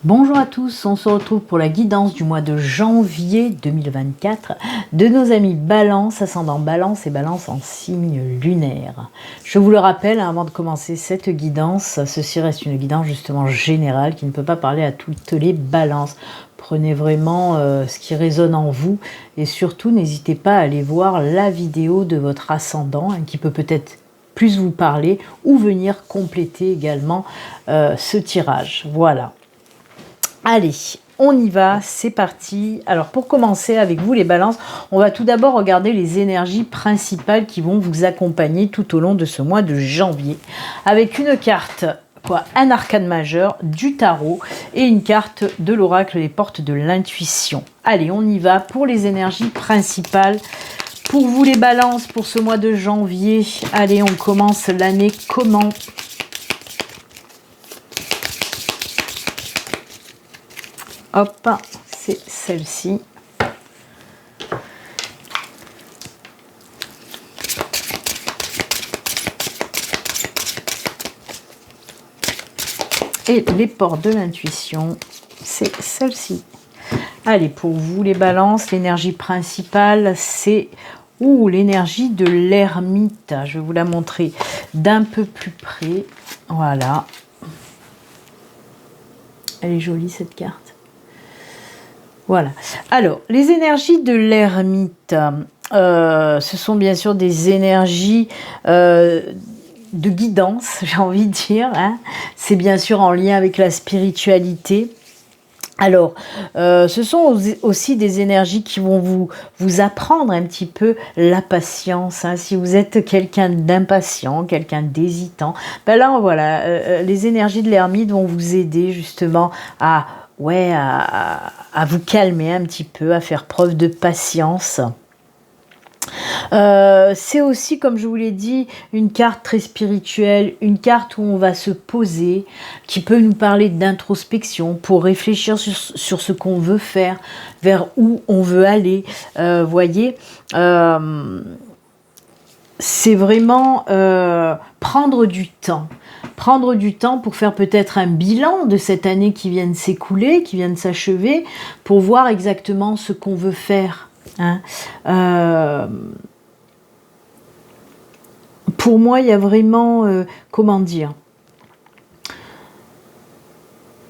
Bonjour à tous, on se retrouve pour la guidance du mois de janvier 2024 de nos amis Balance, ascendant Balance et Balance en signe lunaire. Je vous le rappelle, avant de commencer cette guidance, ceci reste une guidance justement générale qui ne peut pas parler à toutes les balances. Prenez vraiment ce qui résonne en vous et surtout n'hésitez pas à aller voir la vidéo de votre ascendant qui peut peut-être plus vous parler ou venir compléter également ce tirage. Voilà. Allez, on y va, c'est parti. Alors pour commencer avec vous les balances, on va tout d'abord regarder les énergies principales qui vont vous accompagner tout au long de ce mois de janvier. Avec une carte, un arcane majeur, du tarot et une carte de l'oracle, les portes de l'intuition. Allez, on y va pour les énergies principales. Pour vous les balances, pour ce mois de janvier, allez, on commence l'année comment ? Hop, c'est celle-ci. Et les portes de l'intuition, c'est celle-ci. Allez, pour vous les balances, l'énergie principale, c'est l'énergie de l'ermite. Je vais vous la montrer d'un peu plus près. Voilà. Elle est jolie cette carte. Voilà. Alors, les énergies de l'ermite, ce sont bien sûr des énergies de guidance, j'ai envie de dire. Hein. C'est bien sûr en lien avec la spiritualité. Alors, ce sont aussi des énergies qui vont vous apprendre un petit peu la patience. Hein. Si vous êtes quelqu'un d'impatient, quelqu'un d'hésitant, ben là, voilà, les énergies de l'ermite vont vous aider justement à vous calmer un petit peu, à faire preuve de patience. C'est aussi, comme je vous l'ai dit, une carte très spirituelle, une carte où on va se poser, qui peut nous parler d'introspection pour réfléchir sur ce qu'on veut faire, vers où on veut aller. Voyez, c'est vraiment prendre du temps. Prendre du temps pour faire peut-être un bilan de cette année qui vient de s'écouler, qui vient de s'achever, pour voir exactement ce qu'on veut faire. Hein. Pour moi, il y a vraiment, comment dire,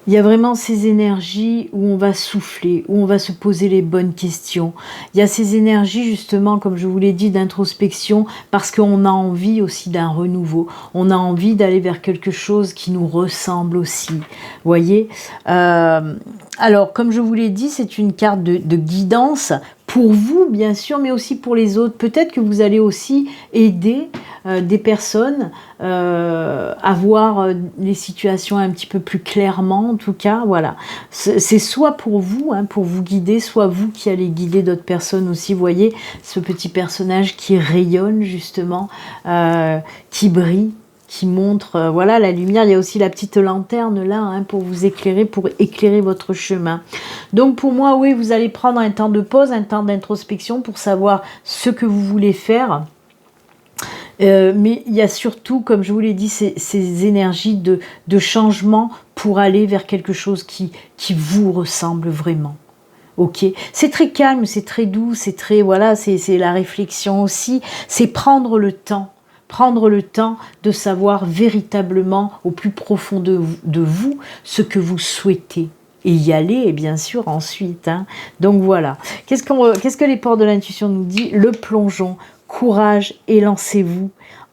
il y a vraiment ces énergies où on va souffler, où on va se poser les bonnes questions. Il y a ces énergies justement, comme je vous l'ai dit, d'introspection, parce qu'on a envie aussi d'un renouveau. On a envie d'aller vers quelque chose qui nous ressemble aussi. Vous voyez, alors, comme je vous l'ai dit, c'est une carte de guidance pour vous, bien sûr, mais aussi pour les autres. Peut-être que vous allez aussi aider des personnes à voir les situations un petit peu plus clairement, en tout cas, voilà. C'est soit pour vous, hein, pour vous guider, soit vous qui allez guider d'autres personnes aussi. Vous voyez, ce petit personnage qui rayonne, justement, qui brille, qui montre, voilà, la lumière. Il y a aussi la petite lanterne là, hein, pour vous éclairer, pour éclairer votre chemin. Donc pour moi, oui, vous allez prendre un temps de pause, un temps d'introspection pour savoir ce que vous voulez faire. Mais il y a surtout, comme je vous l'ai dit, ces énergies de changement pour aller vers quelque chose qui vous ressemble vraiment. Ok, c'est très calme, c'est très doux, c'est très, voilà, c'est la réflexion aussi, c'est prendre le temps de savoir véritablement au plus profond de vous ce que vous souhaitez. Et y aller, et bien sûr, ensuite. Hein. Donc voilà. Qu'est-ce que les portes de l'intuition nous dit? Le plongeon, courage et lancez-vous.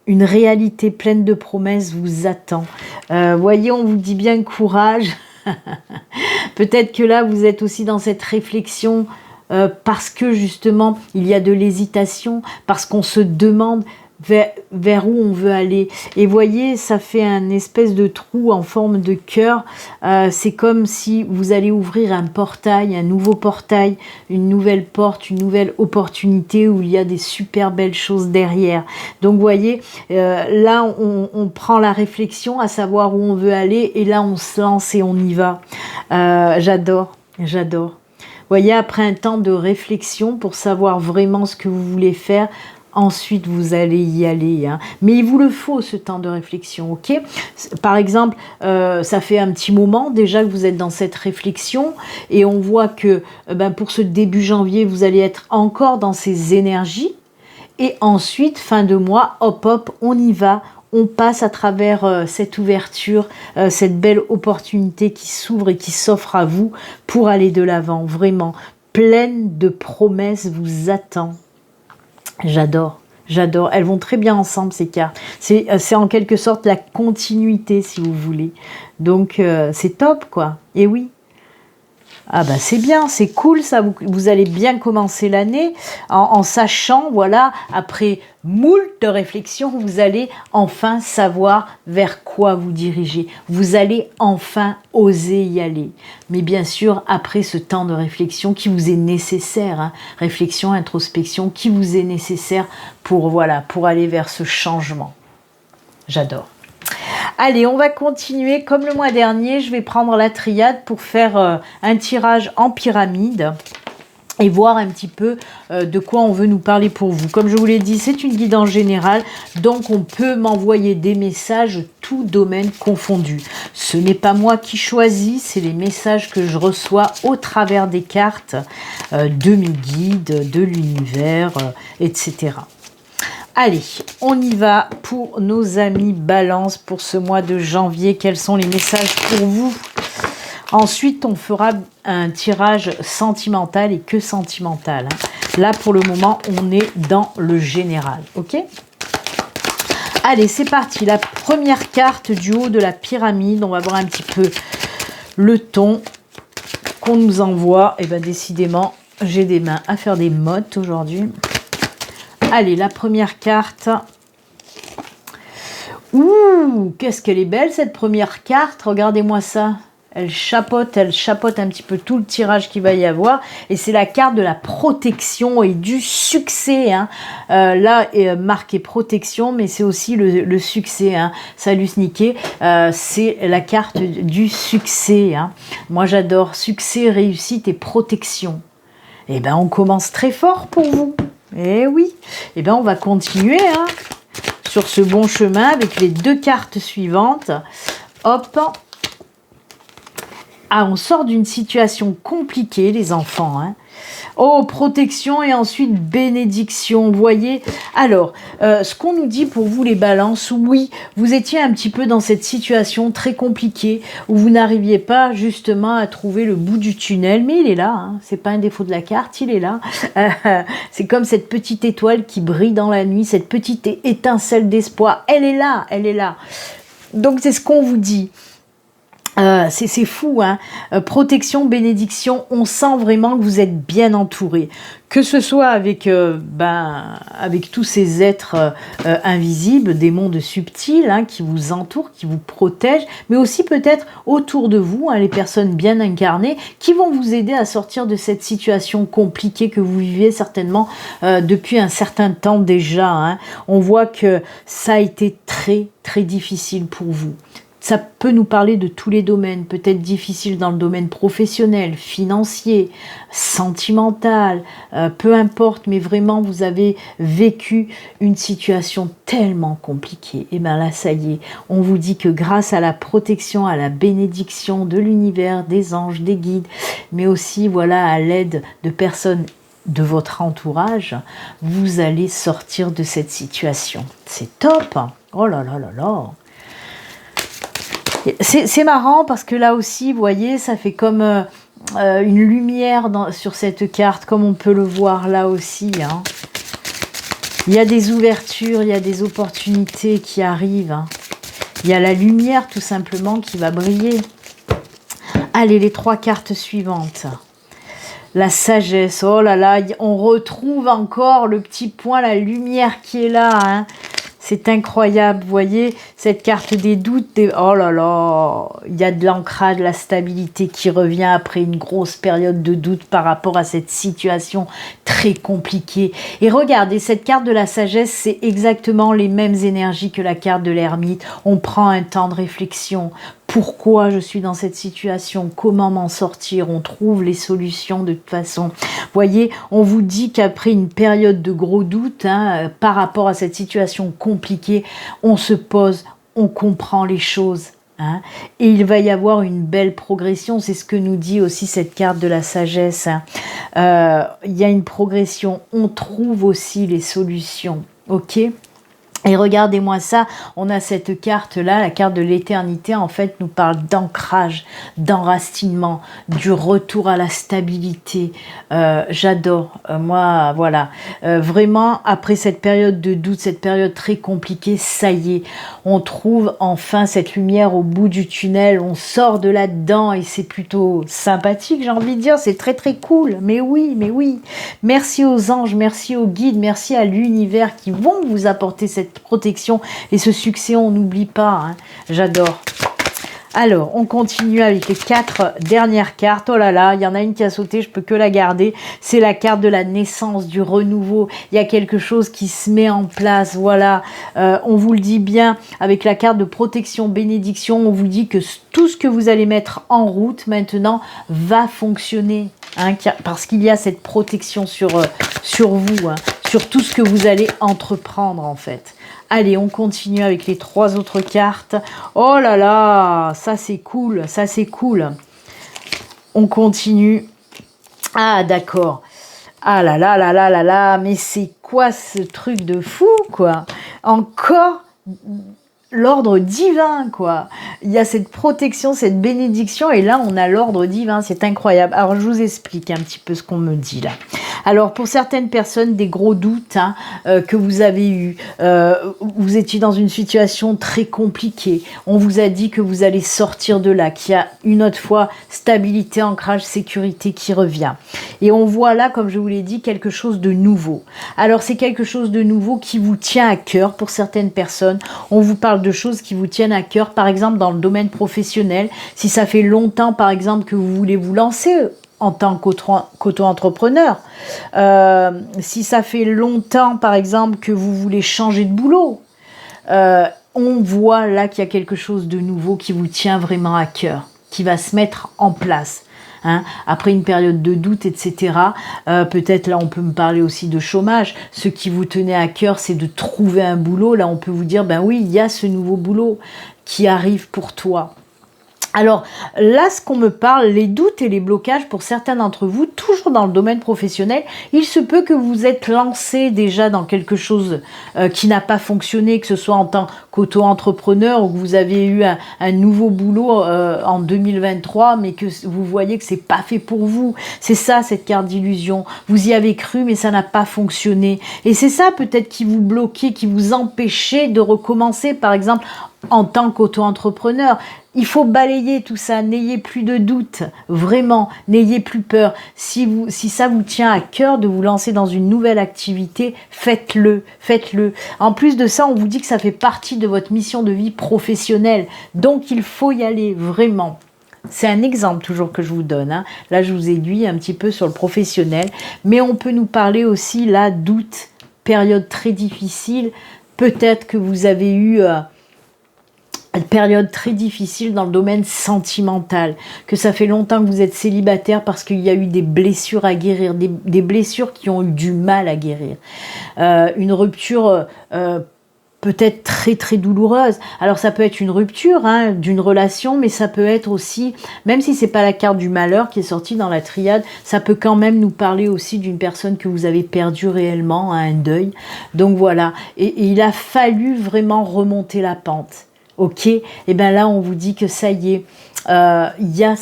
Une réalité pleine de promesses vous attend. Voyez, on vous dit bien courage. Peut-être que là, vous êtes aussi dans cette réflexion parce que justement, il y a de l'hésitation, parce qu'on se demande vers où on veut aller. Et voyez, ça fait un espèce de trou en forme de cœur. C'est comme si vous allez ouvrir un portail, un nouveau portail, une nouvelle porte, une nouvelle opportunité où il y a des super belles choses derrière. Donc voyez, là on prend la réflexion à savoir où on veut aller et là on se lance et on y va. J'adore. Voyez, après un temps de réflexion pour savoir vraiment ce que vous voulez faire, Ensuite, vous allez y aller. Hein. Mais il vous le faut, ce temps de réflexion, ok? Par exemple, ça fait un petit moment déjà que vous êtes dans cette réflexion et on voit que pour ce début janvier, vous allez être encore dans ces énergies. Et ensuite, fin de mois, hop, hop, on y va. On passe à travers cette ouverture, cette belle opportunité qui s'ouvre et qui s'offre à vous pour aller de l'avant. Vraiment, pleine de promesses vous attend. J'adore, j'adore. Elles vont très bien ensemble, ces cartes. C'est en quelque sorte la continuité, si vous voulez. Donc, c'est top, quoi. Et oui. Ah bah c'est bien, c'est cool ça, vous allez bien commencer l'année en sachant, voilà, après moult de réflexions, vous allez enfin savoir vers quoi vous diriger. Vous allez enfin oser y aller. Mais bien sûr, après ce temps de réflexion qui vous est nécessaire, hein, réflexion, introspection, qui vous est nécessaire pour, voilà, pour aller vers ce changement. J'adore. Allez, on va continuer. Comme le mois dernier, je vais prendre la triade pour faire un tirage en pyramide et voir un petit peu de quoi on veut nous parler pour vous. Comme je vous l'ai dit, c'est une guidance générale, donc on peut m'envoyer des messages, tout domaine confondu. Ce n'est pas moi qui choisis, c'est les messages que je reçois au travers des cartes, de mes guides, de l'univers, etc. Allez, on y va pour nos amis Balance pour ce mois de janvier. Quels sont les messages pour vous? Ensuite, on fera un tirage sentimental et que sentimental. Hein. Là, pour le moment, on est dans le général. Ok? Allez, c'est parti. La première carte du haut de la pyramide. On va voir un petit peu le ton qu'on nous envoie. Et bien, décidément, j'ai des mains à faire des mottes aujourd'hui. Allez, la première carte. Ouh, qu'est-ce qu'elle est belle cette première carte. Regardez-moi ça. Elle chapeaute un petit peu tout le tirage qu'il va y avoir. Et c'est la carte de la protection et du succès. Hein. Là, est marqué protection, mais c'est aussi le succès. Hein. Salut Snické. C'est la carte du succès. Hein. Moi, j'adore succès, réussite et protection. Eh bien, on commence très fort pour vous. Eh oui, eh bien on va continuer hein, sur ce bon chemin avec les deux cartes suivantes. Hop. Ah, on sort d'une situation compliquée, les enfants. Hein. Oh, protection et ensuite bénédiction, vous voyez. Alors, ce qu'on nous dit pour vous les balances, oui, vous étiez un petit peu dans cette situation très compliquée où vous n'arriviez pas justement à trouver le bout du tunnel, mais il est là, hein. C'est pas un défaut de la carte, il est là. C'est comme cette petite étoile qui brille dans la nuit, cette petite étincelle d'espoir, elle est là, elle est là. Donc c'est ce qu'on vous dit. C'est fou, hein. Protection, bénédiction, on sent vraiment que vous êtes bien entouré. Que ce soit avec, avec tous ces êtres invisibles, des mondes subtils hein, qui vous entourent, qui vous protègent, mais aussi peut-être autour de vous, hein, les personnes bien incarnées qui vont vous aider à sortir de cette situation compliquée que vous vivez certainement depuis un certain temps déjà. Hein. On voit que ça a été très, très difficile pour vous. Ça peut nous parler de tous les domaines, peut-être difficile dans le domaine professionnel, financier, sentimental, peu importe, mais vraiment vous avez vécu une situation tellement compliquée. Et bien là, ça y est, on vous dit que grâce à la protection, à la bénédiction de l'univers, des anges, des guides, mais aussi voilà à l'aide de personnes de votre entourage, vous allez sortir de cette situation. C'est top! Oh là là là là! C'est marrant parce que là aussi, vous voyez, ça fait comme une lumière sur cette carte, comme on peut le voir là aussi. Hein. Il y a des ouvertures, il y a des opportunités qui arrivent. Hein. Il y a la lumière tout simplement qui va briller. Allez, les trois cartes suivantes. La sagesse, oh là là, on retrouve encore le petit point, la lumière qui est là. Hein. C'est incroyable, vous voyez, cette carte des doutes, oh là là, il y a de l'ancrage, la stabilité qui revient après une grosse période de doute par rapport à cette situation très compliquée. Et regardez, cette carte de la sagesse, c'est exactement les mêmes énergies que la carte de l'ermite. On prend un temps de réflexion pourquoi je suis dans cette situation, comment m'en sortir, on trouve les solutions de toute façon. Vous voyez, on vous dit qu'après une période de gros doutes, par rapport à cette situation compliquée, on se pose, on comprend les choses. Et il va y avoir une belle progression, c'est ce que nous dit aussi cette carte de la sagesse. Il y a une progression, on trouve aussi les solutions, ok ? Et regardez-moi ça, on a cette carte-là, la carte de l'éternité, en fait, nous parle d'ancrage, d'enracinement, du retour à la stabilité. J'adore, moi, voilà. Vraiment, après cette période de doute, cette période très compliquée, ça y est, on trouve enfin cette lumière au bout du tunnel, on sort de là-dedans et c'est plutôt sympathique, j'ai envie de dire, c'est très très cool. Mais oui, mais oui. Merci aux anges, merci aux guides, merci à l'univers qui vont vous apporter cette protection et ce succès, on n'oublie pas, j'adore. Alors, on continue avec les 4 dernières cartes. Oh là là, il y en a une qui a sauté, je peux que la garder. C'est la carte de la naissance, du renouveau. Il y a quelque chose qui se met en place, voilà. On vous le dit bien, avec la carte de protection, bénédiction, on vous dit que tout ce que vous allez mettre en route maintenant va fonctionner. Parce qu'il y a cette protection sur vous, sur tout ce que vous allez entreprendre en fait. Allez, on continue avec les 3 autres cartes. Oh là là, ça c'est cool, ça c'est cool. On continue. Ah d'accord. Ah là là là là là là, mais c'est quoi ce truc de fou quoi? Encore l'ordre divin, quoi. Il y a cette protection, cette bénédiction, et là, on a l'ordre divin, c'est incroyable. Alors, je vous explique un petit peu ce qu'on me dit, là. Alors, pour certaines personnes, des gros doutes que vous avez eu, vous étiez dans une situation très compliquée, on vous a dit que vous allez sortir de là, qu'il y a une autre fois stabilité, ancrage, sécurité qui revient. Et on voit là, comme je vous l'ai dit, quelque chose de nouveau. Alors, c'est quelque chose de nouveau qui vous tient à cœur pour certaines personnes. On vous parle de choses qui vous tiennent à cœur, par exemple dans le domaine professionnel, si ça fait longtemps par exemple que vous voulez vous lancer en tant qu'auto-entrepreneur, si ça fait longtemps par exemple que vous voulez changer de boulot, on voit là qu'il y a quelque chose de nouveau qui vous tient vraiment à cœur, qui va se mettre en place. Après une période de doute, etc. Peut-être là on peut me parler aussi de chômage. Ce qui vous tenait à cœur, c'est de trouver un boulot. Là on peut vous dire, ben oui, il y a ce nouveau boulot qui arrive pour toi. Alors là, ce qu'on me parle, les doutes et les blocages pour certains d'entre vous, toujours dans le domaine professionnel, il se peut que vous êtes lancé déjà dans quelque chose qui n'a pas fonctionné, que ce soit en tant qu'auto-entrepreneur ou que vous avez eu un nouveau boulot en 2023, mais que vous voyez que c'est pas fait pour vous. C'est ça, cette carte d'illusion. Vous y avez cru, mais ça n'a pas fonctionné. Et c'est ça peut-être qui vous bloquait, qui vous empêchait de recommencer, par exemple, en tant qu'auto-entrepreneur. Il faut balayer tout ça, n'ayez plus de doute, vraiment, n'ayez plus peur. Si ça vous tient à cœur de vous lancer dans une nouvelle activité, faites-le, faites-le. En plus de ça, on vous dit que ça fait partie de votre mission de vie professionnelle, donc il faut y aller, vraiment. C'est un exemple toujours que je vous donne. Là, je vous aiguille un petit peu sur le professionnel, mais on peut nous parler aussi, là, d'août, période très difficile. Peut-être que vous avez eu une période très difficile dans le domaine sentimental, que ça fait longtemps que vous êtes célibataire parce qu'il y a eu des blessures à guérir, des blessures qui ont eu du mal à guérir. Une rupture peut-être très très douloureuse. Alors ça peut être une rupture d'une relation, mais ça peut être aussi, même si c'est pas la carte du malheur qui est sortie dans la triade, ça peut quand même nous parler aussi d'une personne que vous avez perdue réellement, un deuil. Donc voilà, et il a fallu vraiment remonter la pente. Ok, et bien là on vous dit que ça y est, il y a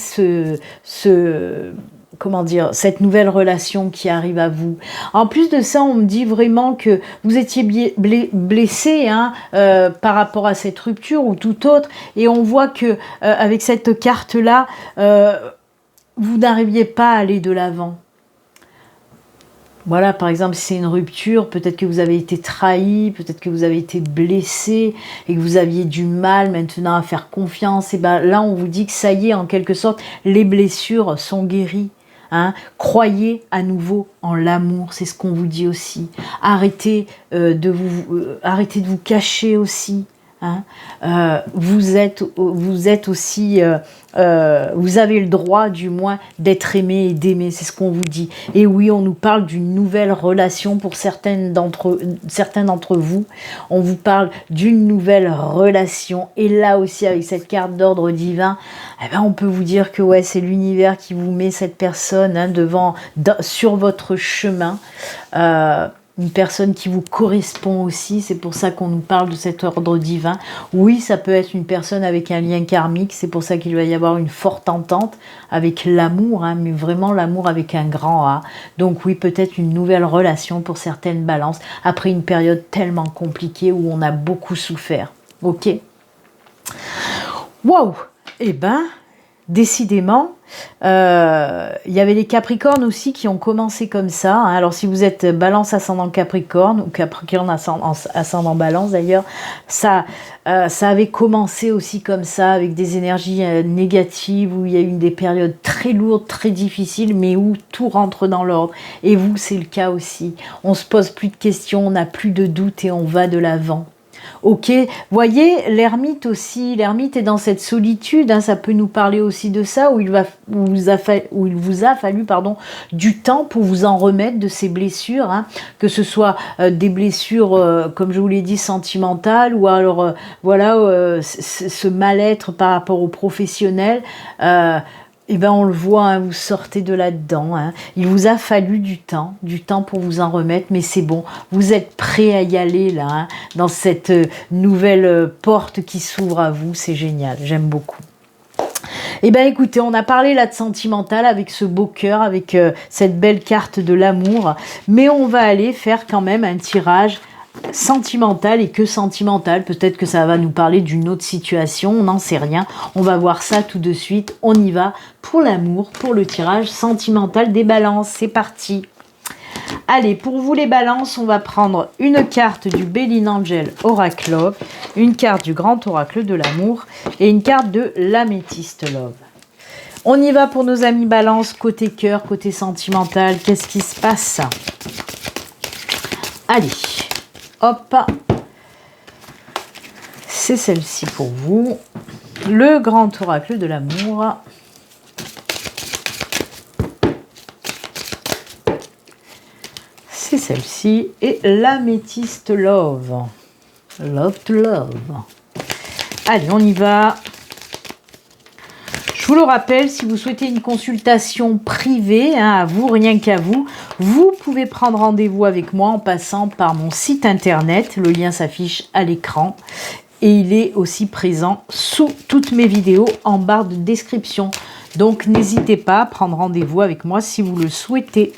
comment dire, cette nouvelle relation qui arrive à vous. En plus de ça, on me dit vraiment que vous étiez blessé par rapport à cette rupture ou tout autre, et on voit que avec cette carte-là, vous n'arriviez pas à aller de l'avant. Voilà, par exemple, si c'est une rupture, peut-être que vous avez été trahi, peut-être que vous avez été blessé et que vous aviez du mal maintenant à faire confiance. Et ben là, on vous dit que ça y est, en quelque sorte, les blessures sont guéries. Croyez à nouveau en l'amour, c'est ce qu'on vous dit aussi. Arrêtez de vous cacher aussi. hein. Vous êtes aussi, vous avez le droit du moins d'être aimé et d'aimer, c'est ce qu'on vous dit. Et oui, on nous parle d'une nouvelle relation pour certains d'entre vous. On vous parle d'une nouvelle relation. Et là aussi, avec cette carte d'ordre divin, eh ben, on peut vous dire que ouais, c'est l'univers qui vous met cette personne, hein, sur votre chemin. Une personne qui vous correspond aussi, c'est pour ça qu'on nous parle de cet ordre divin. Oui, ça peut être une personne avec un lien karmique, c'est pour ça qu'il va y avoir une forte entente avec l'amour, hein, mais vraiment l'amour avec un grand A. Donc oui, peut-être une nouvelle relation pour certaines balances, après une période tellement compliquée où on a beaucoup souffert. Ok. Waouh. Eh ben, décidément, il y avait les Capricornes aussi qui ont commencé comme ça, hein. Alors si vous êtes Balance ascendant Capricorne, ou Capricorne ascendant Balance d'ailleurs, ça avait commencé aussi comme ça, avec des énergies négatives, où il y a eu des périodes très lourdes, très difficiles, mais où tout rentre dans l'ordre. Et vous, c'est le cas aussi. On se pose plus de questions, on n'a plus de doutes et on va de l'avant. Ok, voyez, l'ermite aussi, l'ermite est dans cette solitude, hein, ça peut nous parler aussi de ça, où il vous a fallu du temps pour vous en remettre de ces blessures, hein, que ce soit des blessures, comme je vous l'ai dit, sentimentales, ou alors, ce mal-être par rapport aux professionnels, et ben on le voit, hein, vous sortez de là-dedans, hein. Il vous a fallu du temps pour vous en remettre, mais c'est bon, vous êtes prêt à y aller là, hein, dans cette nouvelle porte qui s'ouvre à vous, c'est génial, j'aime beaucoup. Eh bien écoutez, on a parlé là de sentimental avec ce beau cœur, avec cette belle carte de l'amour, mais on va aller faire quand même un tirage sentimental et que sentimental. Peut-être que ça va nous parler d'une autre situation, on n'en sait rien. On va voir ça tout de suite. On y va pour l'amour, pour le tirage sentimental des balances. C'est parti. Allez, pour vous les balances, on va prendre une carte du Béline Angel Oracle Love, une carte du Grand Oracle de l'amour et une carte de l'Améthyste Love. On y va pour nos amis balance, côté cœur, côté sentimental. Qu'est-ce qui se passe? Allez. Hop, c'est celle-ci pour vous, le grand oracle de l'amour. C'est celle-ci et l'améthyste love. Love to love. Allez, on y va. Je vous le rappelle, si vous souhaitez une consultation privée, hein, à vous, rien qu'à vous, vous pouvez prendre rendez-vous avec moi en passant par mon site internet. Le lien s'affiche à l'écran et il est aussi présent sous toutes mes vidéos en barre de description. Donc n'hésitez pas à prendre rendez-vous avec moi si vous le souhaitez.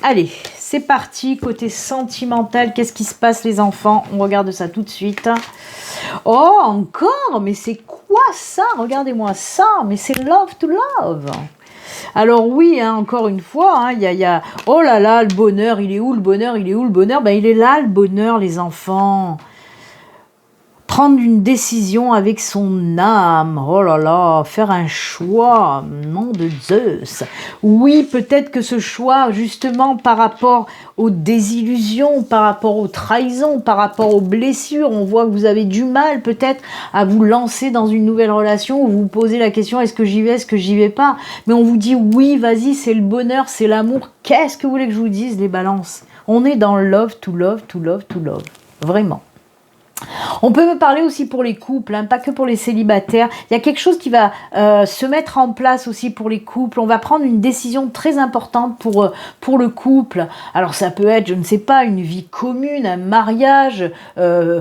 Allez, c'est parti. Côté sentimental, qu'est-ce qui se passe les enfants? On regarde ça tout de suite. Oh, encore? Mais c'est quoi ça? Regardez-moi ça. Mais c'est love to love. Alors oui, hein, encore une fois, hein, y a... Oh là là, le bonheur, il est où le bonheur? Il est où le bonheur? Ben, il est là le bonheur, les enfants. Prendre une décision avec son âme, oh là là, faire un choix, nom de Zeus. Oui, peut-être que ce choix, justement, par rapport aux désillusions, par rapport aux trahisons, par rapport aux blessures, on voit que vous avez du mal peut-être à vous lancer dans une nouvelle relation où vous vous posez la question, est-ce que j'y vais, est-ce que j'y vais pas? Mais on vous dit, oui, vas-y, c'est le bonheur, c'est l'amour. Qu'est-ce que vous voulez que je vous dise, les balances? On est dans love to love to love to love, vraiment. On peut me parler aussi pour les couples, hein, pas que pour les célibataires. Il y a quelque chose qui va se mettre en place aussi pour les couples. On va prendre une décision très importante pour le couple. Alors ça peut être, je ne sais pas, une vie commune, un mariage,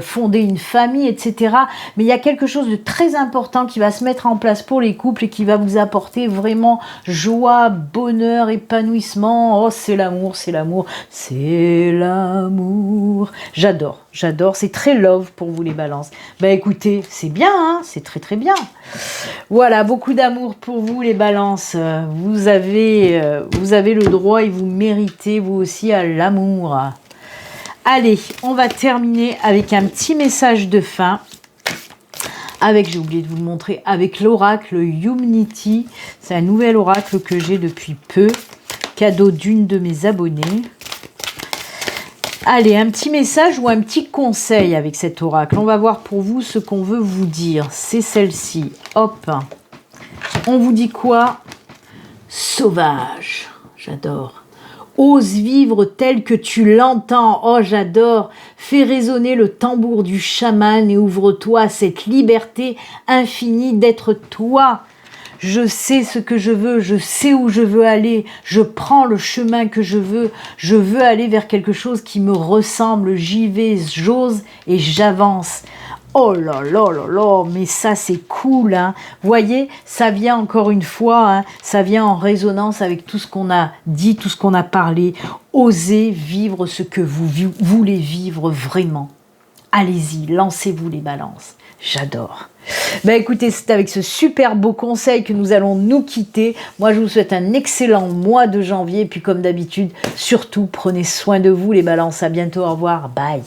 fonder une famille, etc. Mais il y a quelque chose de très important qui va se mettre en place pour les couples et qui va vous apporter vraiment joie, bonheur, épanouissement. Oh, c'est l'amour, c'est l'amour, c'est l'amour. J'adore, c'est très love pour vous les balances. Ben écoutez, c'est bien, hein, c'est très très bien. Voilà, beaucoup d'amour pour vous les balances. Vous avez le droit et vous méritez vous aussi à l'amour. Allez, on va terminer avec un petit message de fin. J'ai oublié de vous le montrer, avec l'oracle Humnity. C'est un nouvel oracle que j'ai depuis peu. Cadeau d'une de mes abonnées. Allez, un petit message ou un petit conseil avec cet oracle. On va voir pour vous ce qu'on veut vous dire. C'est celle-ci. Hop. On vous dit quoi? Sauvage. J'adore. Ose vivre tel que tu l'entends. Oh, j'adore. Fais résonner le tambour du chaman et ouvre-toi à cette liberté infinie d'être toi. Je sais ce que je veux, je sais où je veux aller, je prends le chemin que je veux aller vers quelque chose qui me ressemble, j'y vais, j'ose et j'avance. Oh là là là là, mais ça c'est cool, hein. Voyez, ça vient encore une fois, hein, ça vient en résonance avec tout ce qu'on a dit, tout ce qu'on a parlé. Osez vivre ce que vous voulez vivre vraiment. Allez-y, lancez-vous les balances. J'adore. Ben écoutez, c'est avec ce super beau conseil que nous allons nous quitter. Moi, je vous souhaite un excellent mois de janvier. Et puis, comme d'habitude, surtout, prenez soin de vous, les balances. À bientôt. Au revoir. Bye.